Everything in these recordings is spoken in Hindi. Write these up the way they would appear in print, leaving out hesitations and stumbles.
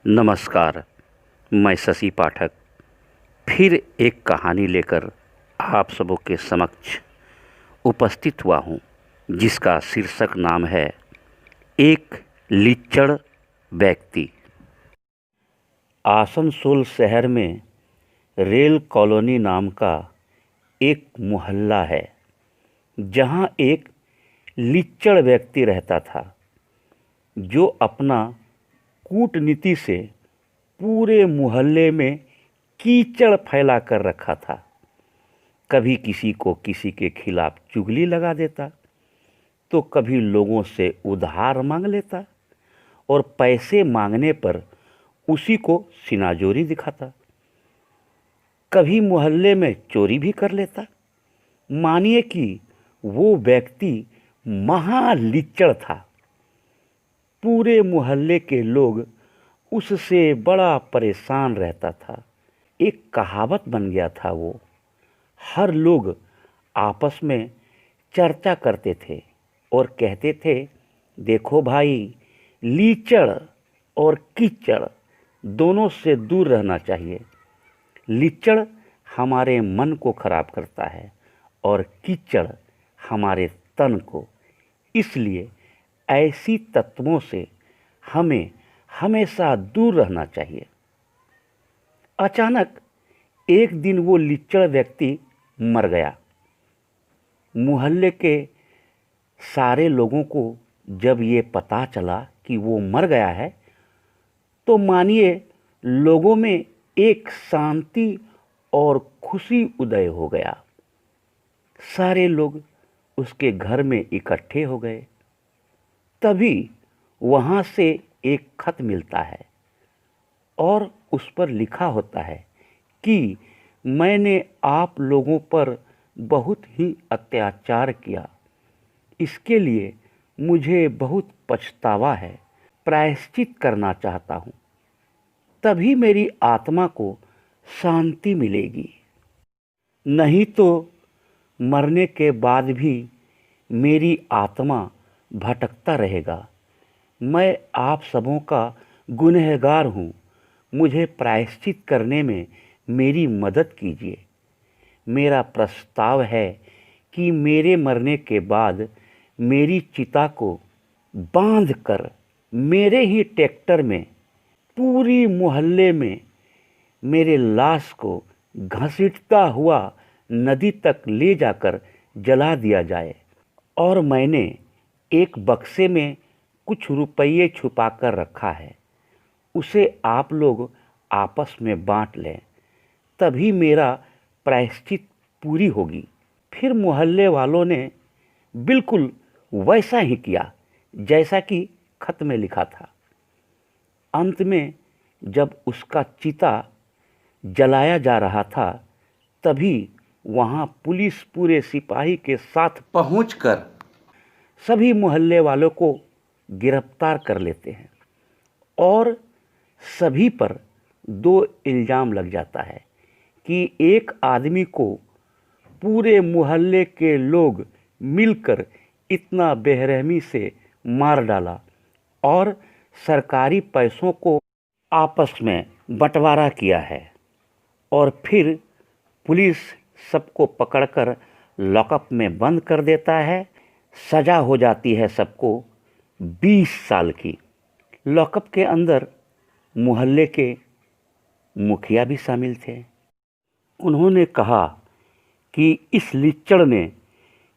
नमस्कार, मैं शशि पाठक फिर एक कहानी लेकर आप सबों के समक्ष उपस्थित हुआ हूँ, जिसका शीर्षक नाम है एक लिच्चड़ व्यक्ति। आसनसोल शहर में रेल कॉलोनी नाम का एक मोहल्ला है, जहाँ एक लिच्चड़ व्यक्ति रहता था, जो अपना कूटनीति से पूरे मोहल्ले में कीचड़ फैला कर रखा था। कभी किसी को किसी के खिलाफ चुगली लगा देता, तो कभी लोगों से उधार मांग लेता और पैसे मांगने पर उसी को सिनाजोरी दिखाता। कभी मोहल्ले में चोरी भी कर लेता। मानिए कि वो व्यक्ति महालिच्चड़ था। पूरे मोहल्ले के लोग उससे बड़ा परेशान रहता था। एक कहावत बन गया था वो। हर लोग आपस में चर्चा करते थे और कहते थे, देखो भाई, लीचड़ और कीचड़ दोनों से दूर रहना चाहिए। लीचड़ हमारे मन को खराब करता है और कीचड़ हमारे तन को। इसलिए ऐसी तत्वों से हमें हमेशा दूर रहना चाहिए। अचानक एक दिन वो लिच्चड़ व्यक्ति मर गया। मोहल्ले के सारे लोगों को जब ये पता चला कि वो मर गया है, तो मानिए लोगों में एक शांति और खुशी उदय हो गया। सारे लोग उसके घर में इकट्ठे हो गए। तभी वहाँ से एक खत मिलता है और उस पर लिखा होता है कि मैंने आप लोगों पर बहुत ही अत्याचार किया। इसके लिए मुझे बहुत पछतावा है। प्रायश्चित करना चाहता हूँ, तभी मेरी आत्मा को शांति मिलेगी। नहीं तो मरने के बाद भी मेरी आत्मा भटकता रहेगा। मैं आप सबों का गुनहगार हूँ। मुझे प्रायश्चित करने में मेरी मदद कीजिए। मेरा प्रस्ताव है कि मेरे मरने के बाद मेरी चिता को बांधकर मेरे ही ट्रैक्टर में पूरी मोहल्ले में मेरे लाश को घसीटता हुआ नदी तक ले जाकर जला दिया जाए और मैंने एक बक्से में कुछ रुपये छुपा कर रखा है। उसे आप लोग आपस में बांट लें, तभी मेरा प्रायश्चित पूरी होगी। फिर मोहल्ले वालों ने बिल्कुल वैसा ही किया जैसा कि खत में लिखा था। अंत में जब उसका चिता जलाया जा रहा था, तभी वहाँ पुलिस पूरे सिपाही के साथ पहुंचकर सभी मोहल्ले वालों को गिरफ्तार कर लेते हैं और सभी पर 2 इल्ज़ाम लग जाता है कि एक आदमी को पूरे मोहल्ले के लोग मिलकर इतना बेरहमी से मार डाला और सरकारी पैसों को आपस में बंटवारा किया है। और फिर पुलिस सबको पकड़कर लॉकअप में बंद कर देता है। सज़ा हो जाती है सबको 20 साल की। लॉकअप के अंदर मोहल्ले के मुखिया भी शामिल थे। उन्होंने कहा कि इस लिच्चड़ ने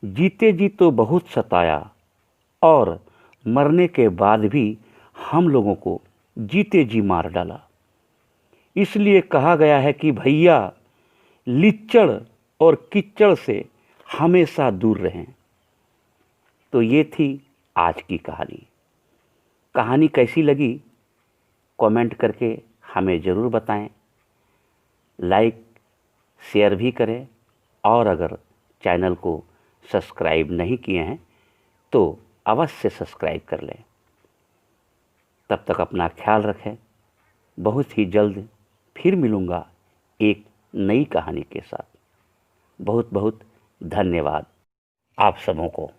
जीते जी तो बहुत सताया और मरने के बाद भी हम लोगों को जीते जी मार डाला। इसलिए कहा गया है कि भैया, लिच्चड़ और कीचड़ से हमेशा दूर रहें। तो ये थी आज की कहानी। कहानी कैसी लगी कमेंट करके हमें ज़रूर बताएं। लाइक शेयर भी करें और अगर चैनल को सब्सक्राइब नहीं किए हैं तो अवश्य सब्सक्राइब कर लें। तब तक अपना ख्याल रखें। बहुत ही जल्द फिर मिलूँगा एक नई कहानी के साथ। बहुत बहुत धन्यवाद आप सबों को।